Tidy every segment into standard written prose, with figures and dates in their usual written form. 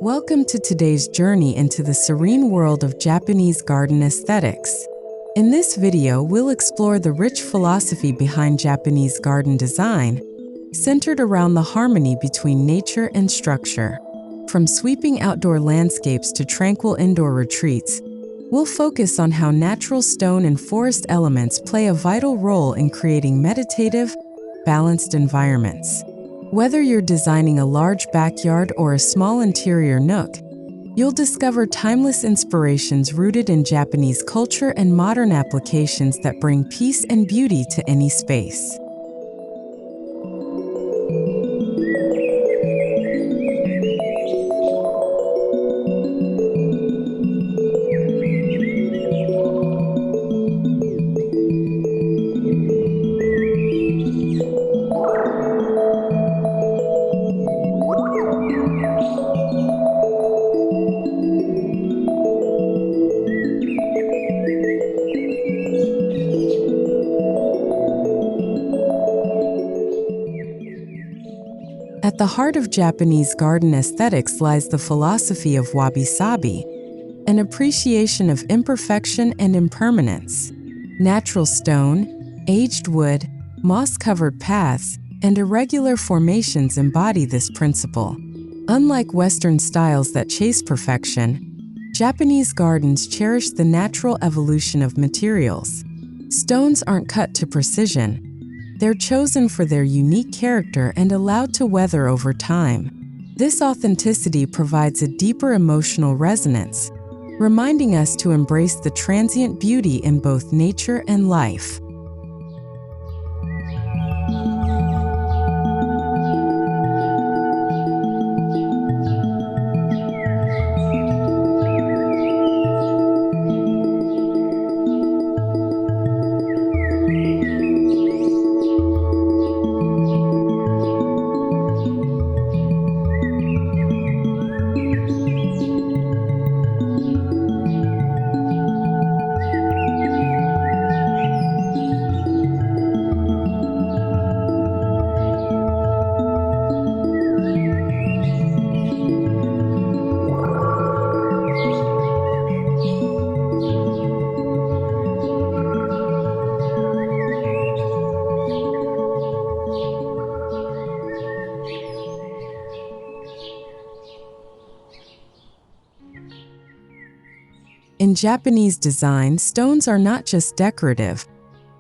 Welcome to today's journey into the serene world of Japanese garden aesthetics. In this video, we'll explore the rich philosophy behind Japanese garden design, centered around the harmony between nature and structure. From sweeping outdoor landscapes to tranquil indoor retreats, we'll focus on how natural stone and forest elements play a vital role in creating meditative, balanced environments. Whether you're designing a large backyard or a small interior nook, you'll discover timeless inspirations rooted in Japanese culture and modern applications that bring peace and beauty to any space. At the heart of Japanese garden aesthetics lies the philosophy of Wabi-Sabi, an appreciation of imperfection and impermanence. Natural stone, aged wood, moss-covered paths, and irregular formations embody this principle. Unlike Western styles that chase perfection, Japanese gardens cherish the natural evolution of materials. Stones aren't cut to precision. They're chosen for their unique character and allowed to weather over time. This authenticity provides a deeper emotional resonance, reminding us to embrace the transient beauty in both nature and life. In Japanese design, stones are not just decorative.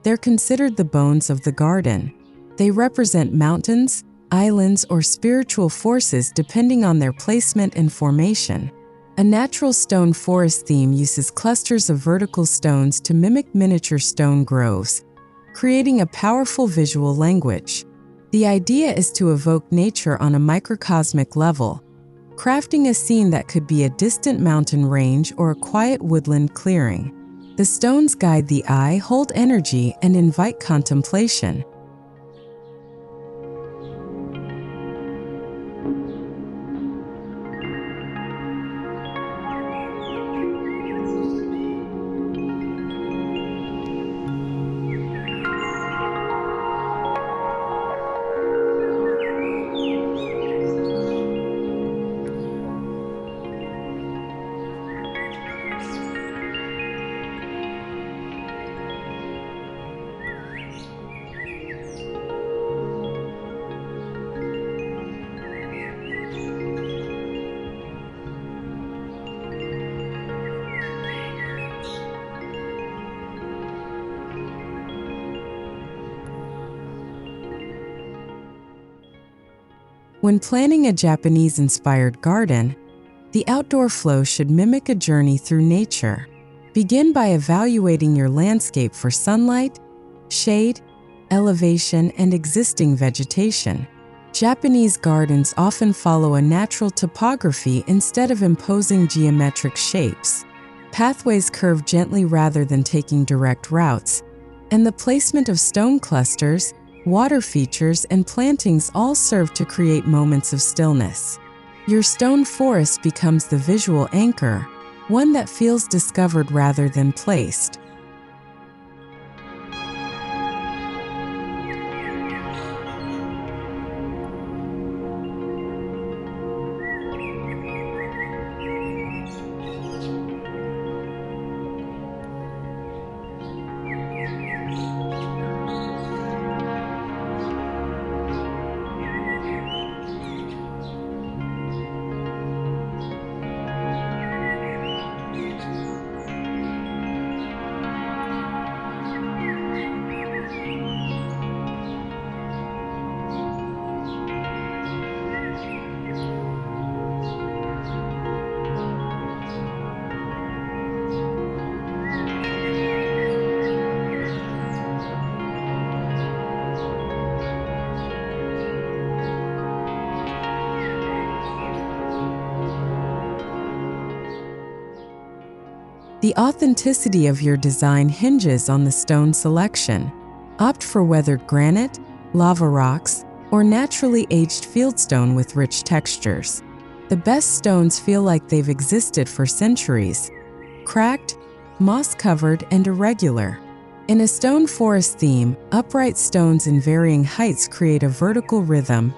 They're considered the bones of the garden. They represent mountains, islands, or spiritual forces depending on their placement and formation. A natural stone forest theme uses clusters of vertical stones to mimic miniature stone groves, creating a powerful visual language. The idea is to evoke nature on a microcosmic level, crafting a scene that could be a distant mountain range or a quiet woodland clearing. The stones guide the eye, hold energy, and invite contemplation. When planning a Japanese-inspired garden, the outdoor flow should mimic a journey through nature. Begin by evaluating your landscape for sunlight, shade, elevation, and existing vegetation. Japanese gardens often follow a natural topography instead of imposing geometric shapes. Pathways curve gently rather than taking direct routes, and the placement of stone clusters, water features, and plantings all serve to create moments of stillness. Your stone forest becomes the visual anchor, one that feels discovered rather than placed. The authenticity of your design hinges on the stone selection. Opt for weathered granite, lava rocks, or naturally aged fieldstone with rich textures. The best stones feel like they've existed for centuries, cracked, moss-covered, and irregular. In a stone forest theme, upright stones in varying heights create a vertical rhythm,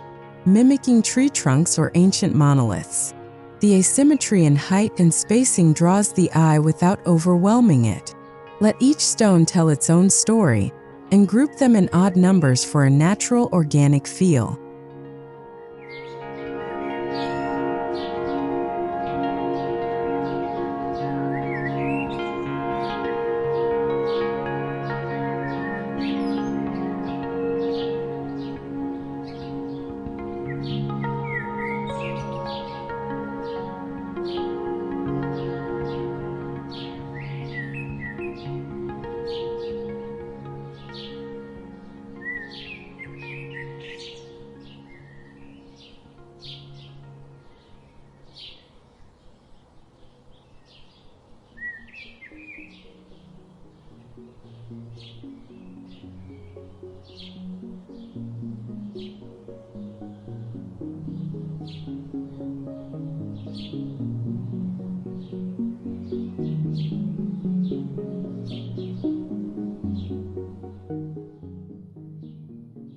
mimicking tree trunks or ancient monoliths. The asymmetry in height and spacing draws the eye without overwhelming it. Let each stone tell its own story, and group them in odd numbers for a natural, organic feel.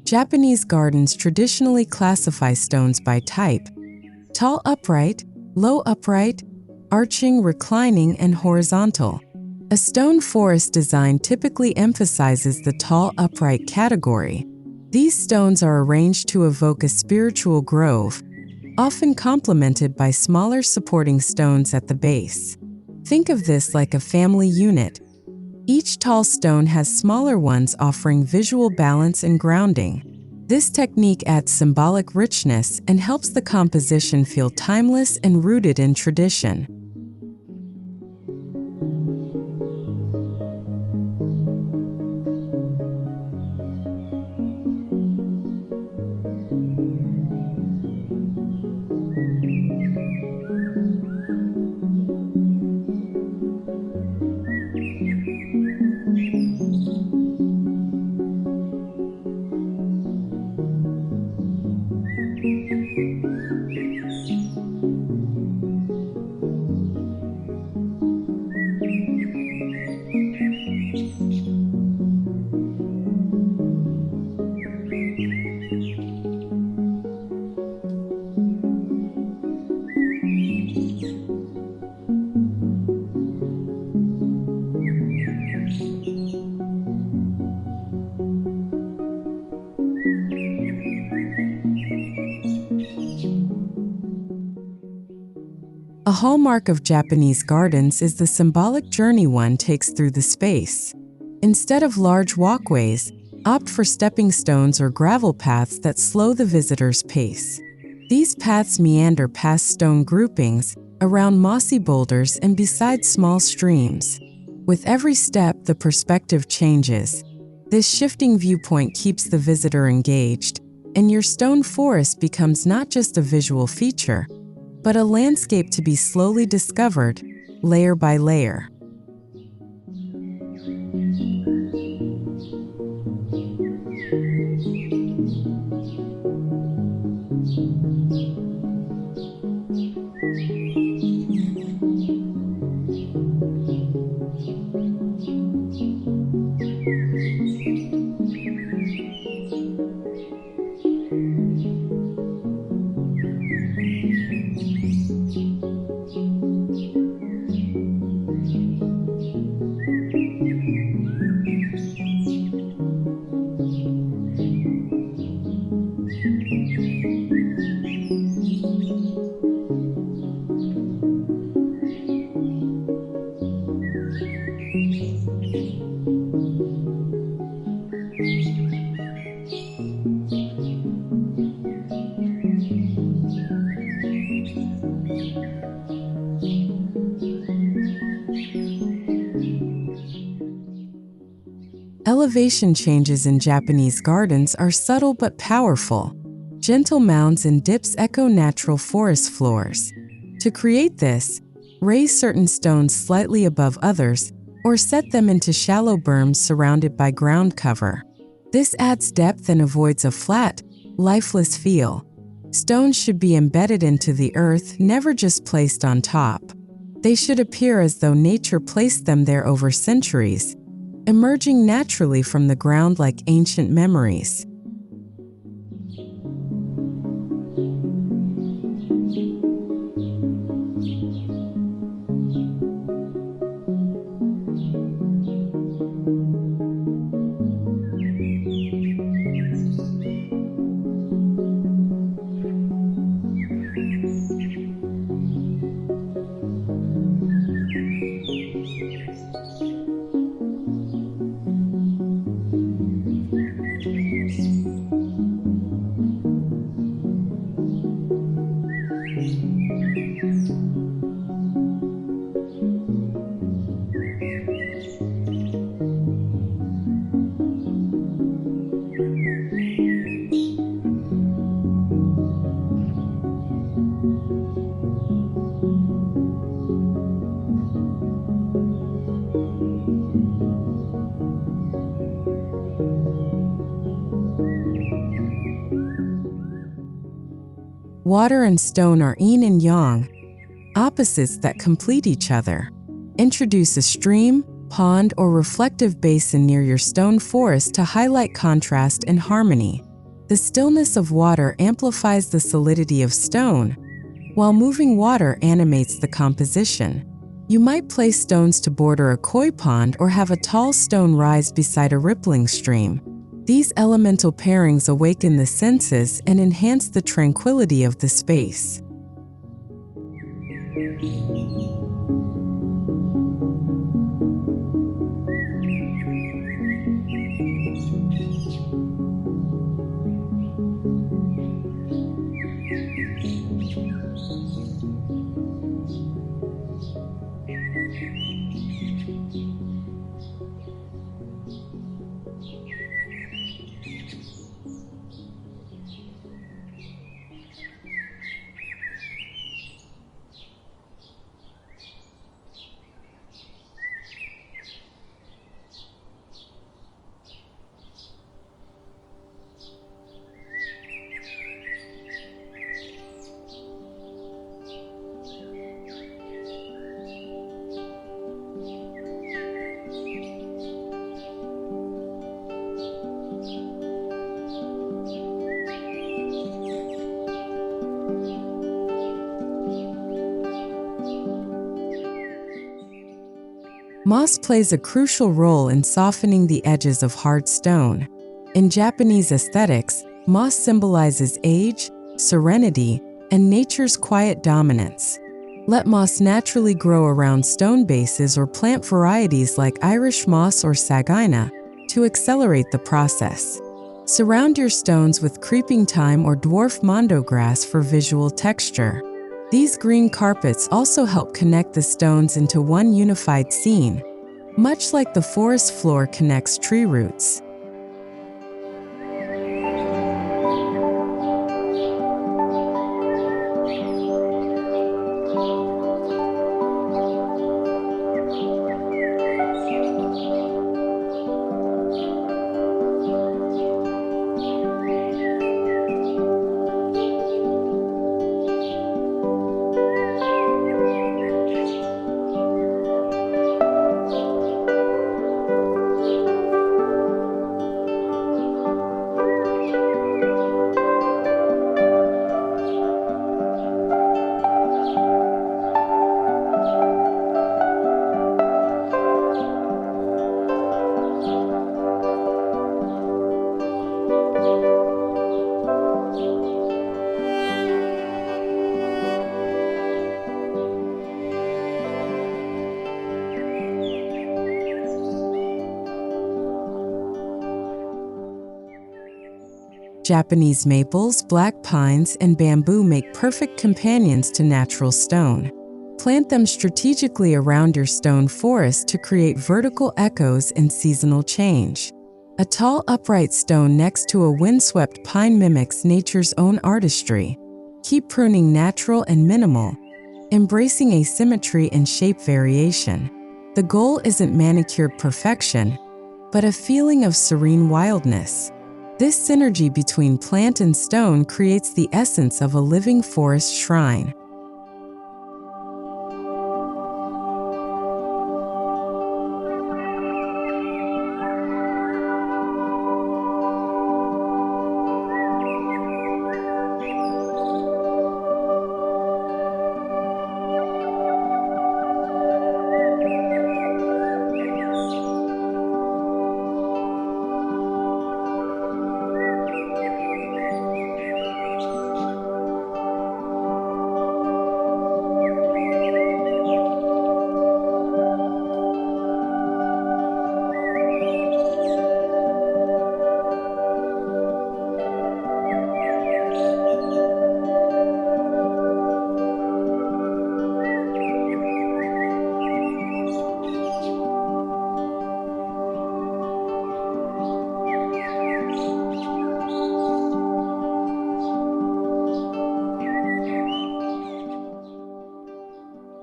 Japanese gardens traditionally classify stones by type: tall upright, low upright, arching, reclining, and horizontal. A stone forest design typically emphasizes the tall upright category. These stones are arranged to evoke a spiritual grove, often complemented by smaller supporting stones at the base. Think of this like a family unit. Each tall stone has smaller ones offering visual balance and grounding. This technique adds symbolic richness and helps the composition feel timeless and rooted in tradition. A hallmark of Japanese gardens is the symbolic journey one takes through the space. Instead of large walkways, opt for stepping stones or gravel paths that slow the visitor's pace. These paths meander past stone groupings, around mossy boulders, and beside small streams. With every step, the perspective changes. This shifting viewpoint keeps the visitor engaged, and your stone forest becomes not just a visual feature, but a landscape to be slowly discovered, layer by layer. Elevation changes in Japanese gardens are subtle but powerful. Gentle mounds and dips echo natural forest floors. To create this, raise certain stones slightly above others or set them into shallow berms surrounded by ground cover. This adds depth and avoids a flat, lifeless feel. Stones should be embedded into the earth, never just placed on top. They should appear as though nature placed them there over centuries, emerging naturally from the ground like ancient memories. Water and stone are yin and yang, opposites that complete each other. Introduce a stream, pond, or reflective basin near your stone forest to highlight contrast and harmony. The stillness of water amplifies the solidity of stone, while moving water animates the composition. You might place stones to border a koi pond or have a tall stone rise beside a rippling stream. These elemental pairings awaken the senses and enhance the tranquility of the space. Moss plays a crucial role in softening the edges of hard stone. In Japanese aesthetics, moss symbolizes age, serenity, and nature's quiet dominance. Let moss naturally grow around stone bases or plant varieties like Irish moss or sagina to accelerate the process. Surround your stones with creeping thyme or dwarf mondo grass for visual texture. These green carpets also help connect the stones into one unified scene, much like the forest floor connects tree roots. Japanese maples, black pines, and bamboo make perfect companions to natural stone. Plant them strategically around your stone forest to create vertical echoes and seasonal change. A tall, upright stone next to a windswept pine mimics nature's own artistry. Keep pruning natural and minimal, embracing asymmetry and shape variation. The goal isn't manicured perfection, but a feeling of serene wildness. This synergy between plant and stone creates the essence of a living forest shrine.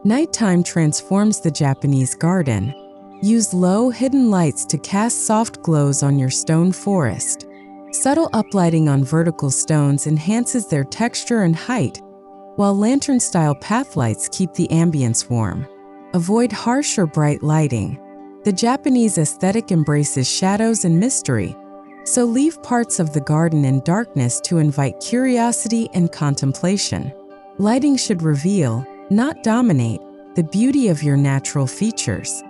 Nighttime transforms the Japanese garden. Use low, hidden lights to cast soft glows on your stone forest. Subtle uplighting on vertical stones enhances their texture and height, while lantern-style path lights keep the ambience warm. Avoid harsh or bright lighting. The Japanese aesthetic embraces shadows and mystery, so leave parts of the garden in darkness to invite curiosity and contemplation. Lighting should reveal, not dominate, the beauty of your natural features.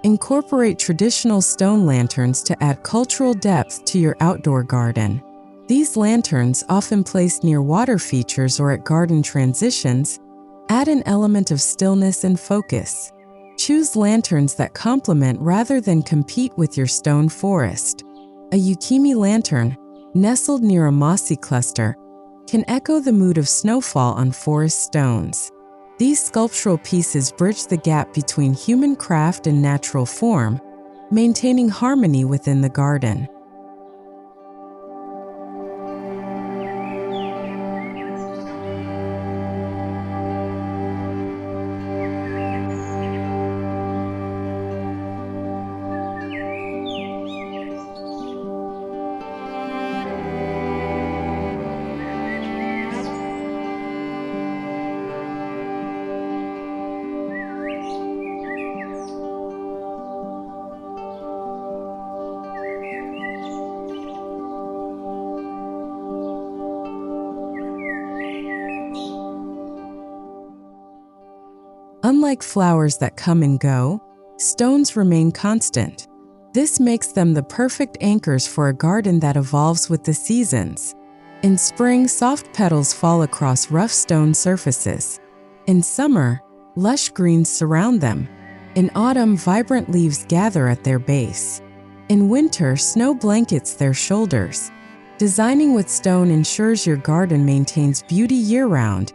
Incorporate traditional stone lanterns to add cultural depth to your outdoor garden. These lanterns, often placed near water features or at garden transitions, add an element of stillness and focus. Choose lanterns that complement rather than compete with your stone forest. A Yukimi lantern, nestled near a mossy cluster, can echo the mood of snowfall on forest stones. These sculptural pieces bridge the gap between human craft and natural form, maintaining harmony within the garden. Unlike flowers that come and go, stones remain constant. This makes them the perfect anchors for a garden that evolves with the seasons. In spring, soft petals fall across rough stone surfaces. In summer, lush greens surround them. In autumn, vibrant leaves gather at their base. In winter, snow blankets their shoulders. Designing with stone ensures your garden maintains beauty year-round,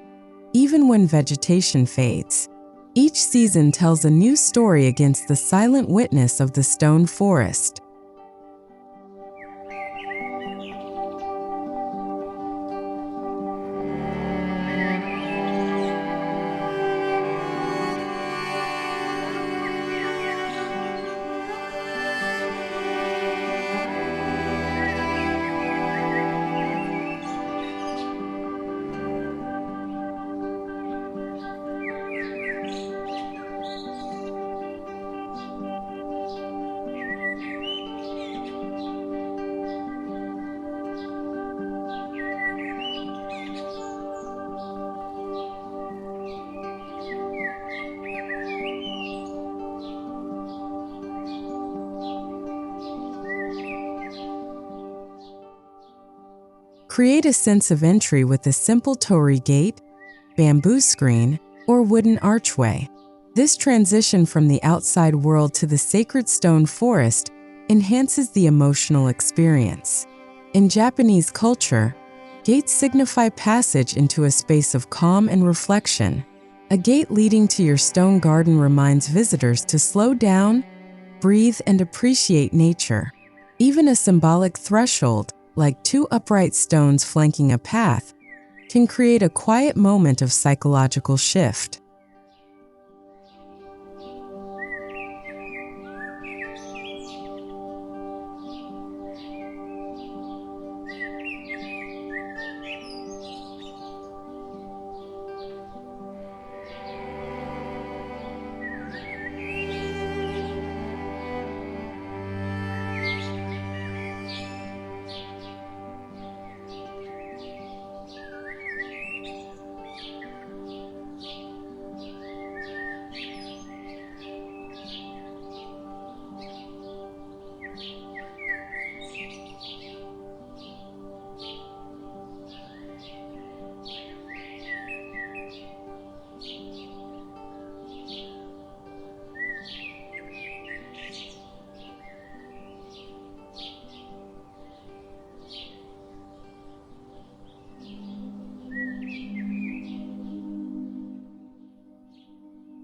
even when vegetation fades. Each season tells a new story against the silent witness of the stone forest. Create a sense of entry with a simple torii gate, bamboo screen, or wooden archway. This transition from the outside world to the sacred stone forest enhances the emotional experience. In Japanese culture, gates signify passage into a space of calm and reflection. A gate leading to your stone garden reminds visitors to slow down, breathe, and appreciate nature. Even a symbolic threshold, like two upright stones flanking a path, can create a quiet moment of psychological shift.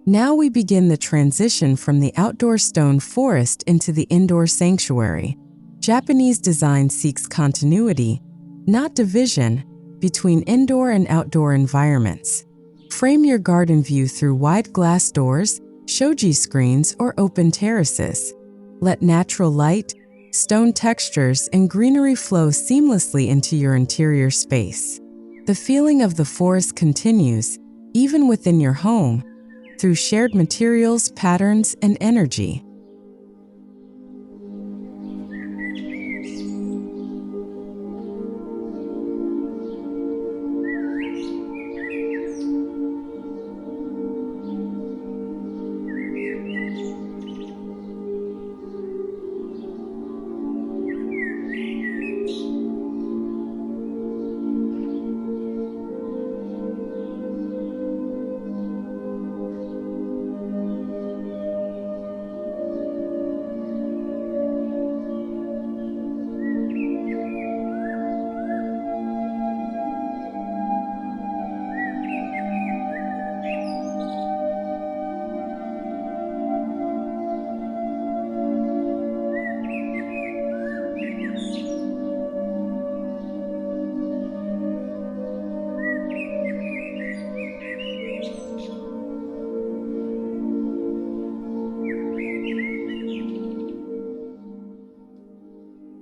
Now we begin the transition from the outdoor stone forest into the indoor sanctuary. Japanese design seeks continuity, not division, between indoor and outdoor environments. Frame your garden view through wide glass doors, shoji screens, or open terraces. Let natural light, stone textures, and greenery flow seamlessly into your interior space. The feeling of the forest continues, even within your home, through shared materials, patterns, and energy.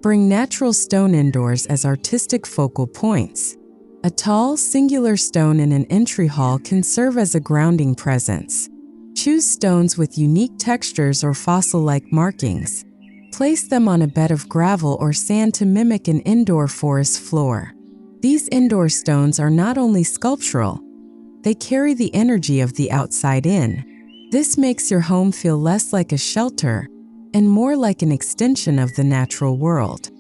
Bring natural stone indoors as artistic focal points. A tall, singular stone in an entry hall can serve as a grounding presence. Choose stones with unique textures or fossil-like markings. Place them on a bed of gravel or sand to mimic an indoor forest floor. These indoor stones are not only sculptural, they carry the energy of the outside in. This makes your home feel less like a shelter and more like an extension of the natural world.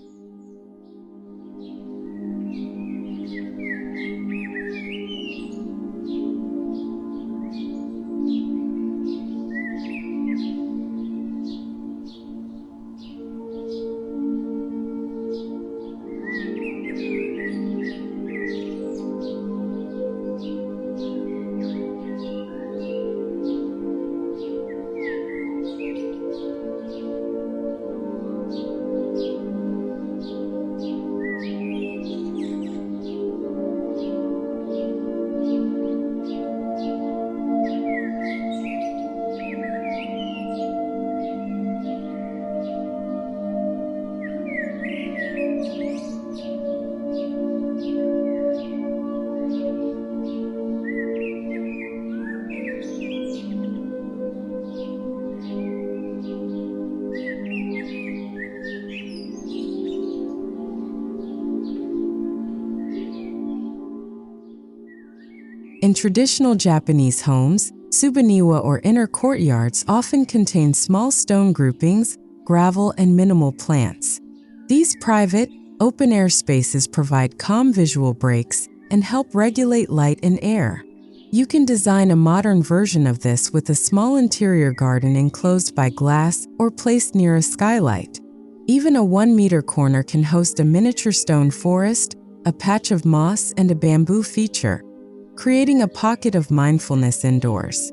In traditional Japanese homes, tsubaniwa or inner courtyards often contain small stone groupings, gravel, and minimal plants. These private, Open-air spaces provide calm visual breaks and help regulate light and air. You can design a modern version of this with a small interior garden enclosed by glass or placed near a skylight. Even a 1-meter corner can host a miniature stone forest, a patch of moss, and a bamboo feature, creating a pocket of mindfulness indoors.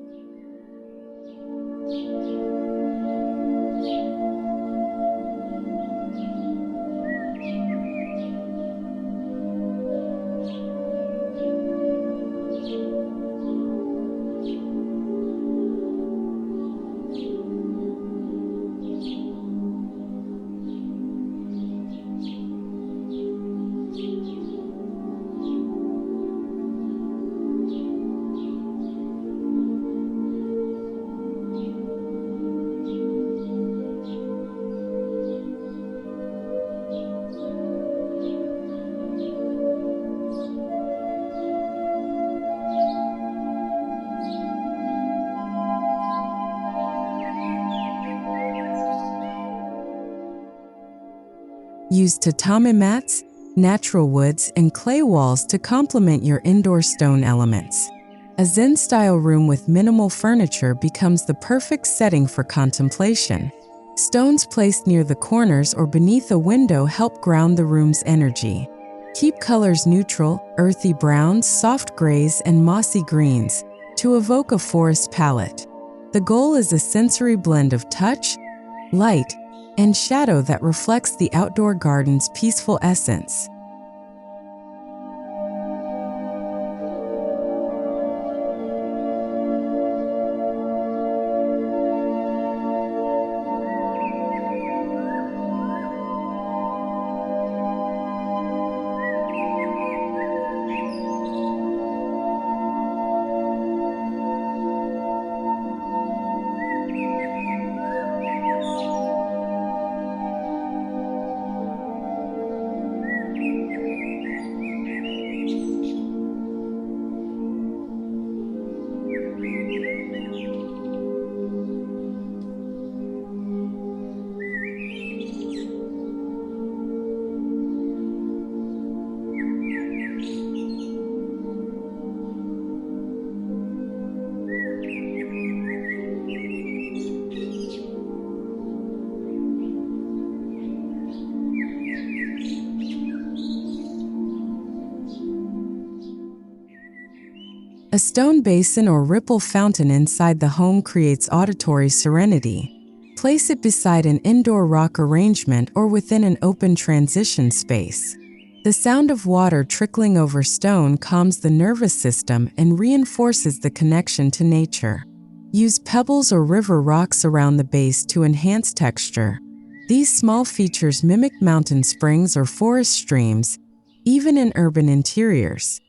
Use tatami mats, natural woods, and clay walls to complement your indoor stone elements. A Zen-style room with minimal furniture becomes the perfect setting for contemplation. Stones placed near the corners or beneath a window help ground the room's energy. Keep colors neutral, earthy browns, soft grays, and mossy greens to evoke a forest palette. The goal is a sensory blend of touch, light, and shadow that reflects the outdoor garden's peaceful essence. A stone basin or ripple fountain inside the home creates auditory serenity. Place it beside an indoor rock arrangement or within an open transition space. The sound of water trickling over stone calms the nervous system and reinforces the connection to nature. Use pebbles or river rocks around the base to enhance texture. These small features mimic mountain springs or forest streams, even in urban interiors.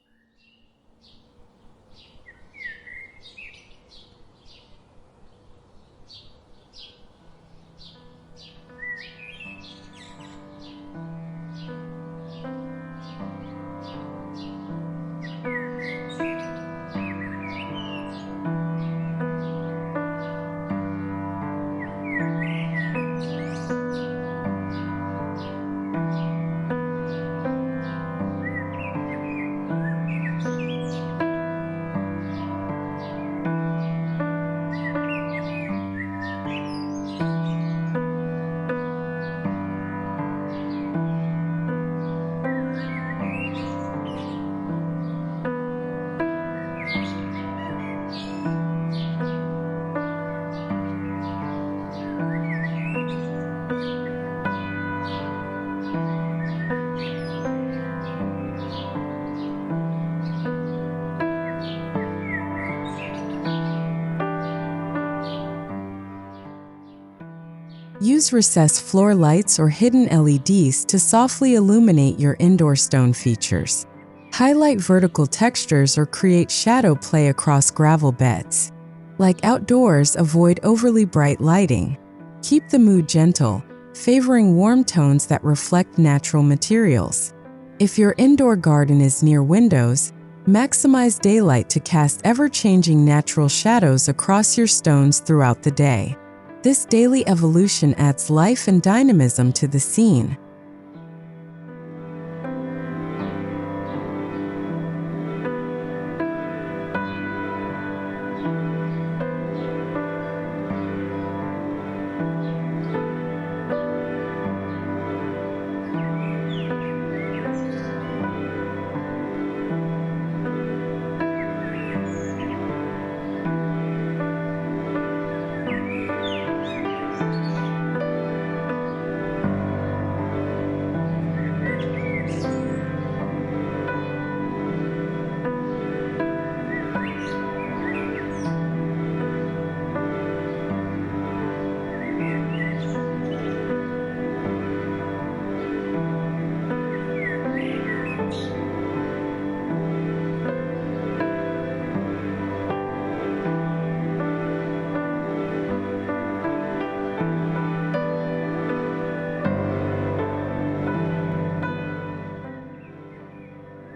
Use recessed floor lights or hidden LEDs to softly illuminate your indoor stone features. Highlight vertical textures or create shadow play across gravel beds. Like outdoors, avoid overly bright lighting. Keep the mood gentle, favoring warm tones that reflect natural materials. If your indoor garden is near windows, maximize daylight to cast ever-changing natural shadows across your stones throughout the day. This daily evolution adds life and dynamism to the scene.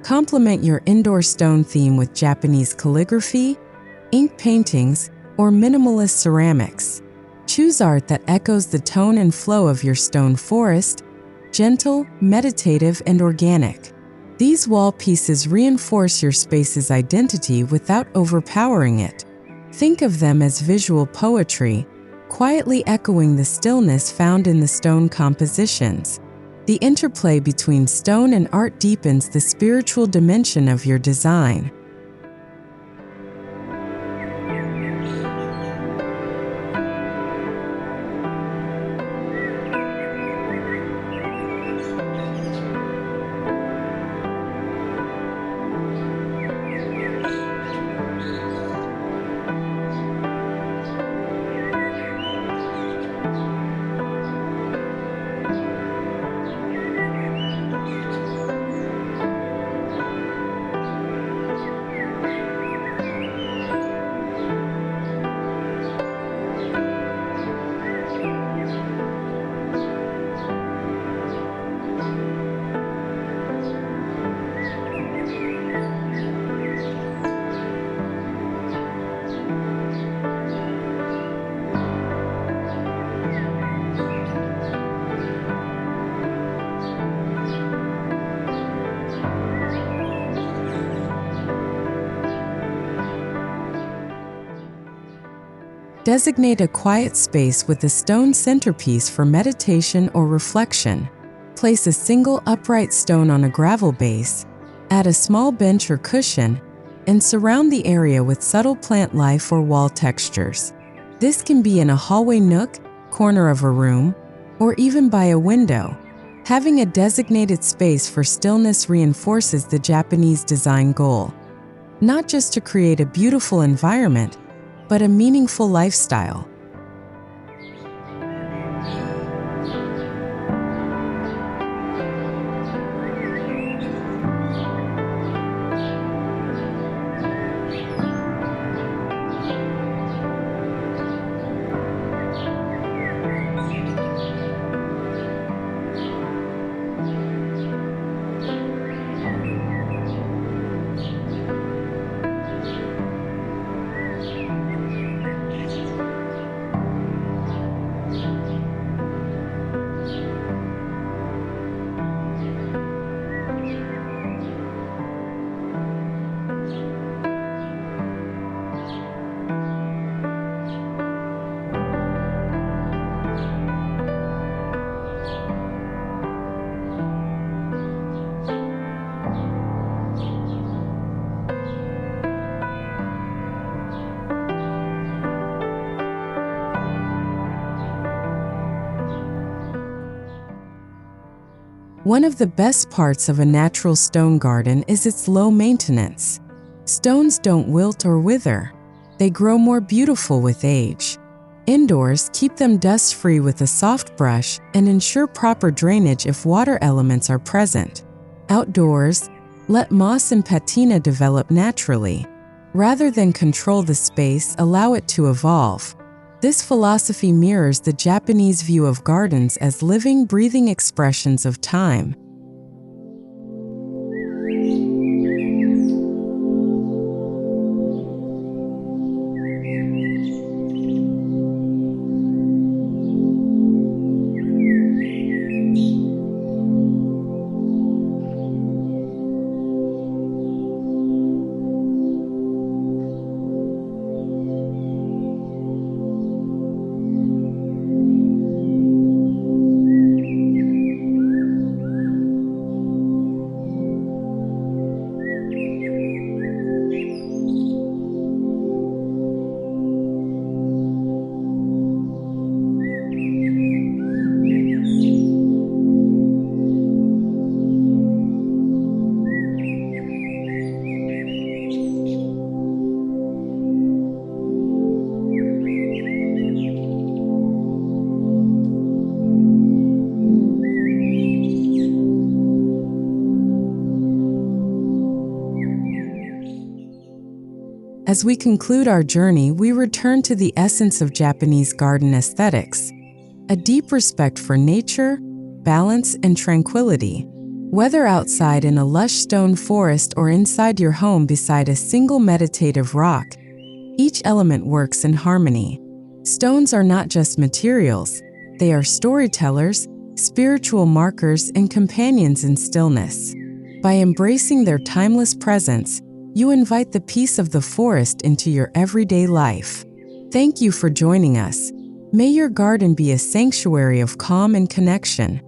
Complement your indoor stone theme with Japanese calligraphy, ink paintings, or minimalist ceramics. Choose art that echoes the tone and flow of your stone forest, gentle, meditative, and organic. These wall pieces reinforce your space's identity without overpowering it. Think of them as visual poetry, quietly echoing the stillness found in the stone compositions. The interplay between stone and art deepens the spiritual dimension of your design. Designate a quiet space with a stone centerpiece for meditation or reflection. Place a single upright stone on a gravel base, add a small bench or cushion, and surround the area with subtle plant life or wall textures. This can be in a hallway nook, corner of a room, or even by a window. Having a designated space for stillness reinforces the Japanese design goal, not just to create a beautiful environment, but a meaningful lifestyle. One of the best parts of a natural stone garden is its low maintenance. Stones don't wilt or wither. They grow more beautiful with age. Indoors, keep them dust-free with a soft brush and ensure proper drainage if water elements are present. Outdoors, let moss and patina develop naturally. Rather than control the space, allow it to evolve. This philosophy mirrors the Japanese view of gardens as living, breathing expressions of time. As we conclude our journey, we return to the essence of Japanese garden aesthetics, a deep respect for nature, balance, and tranquility. Whether outside in a lush stone forest or inside your home beside a single meditative rock, each element works in harmony. Stones are not just materials, they are storytellers, spiritual markers, and companions in stillness. By embracing their timeless presence, you invite the peace of the forest into your everyday life. Thank you for joining us. May your garden be a sanctuary of calm and connection.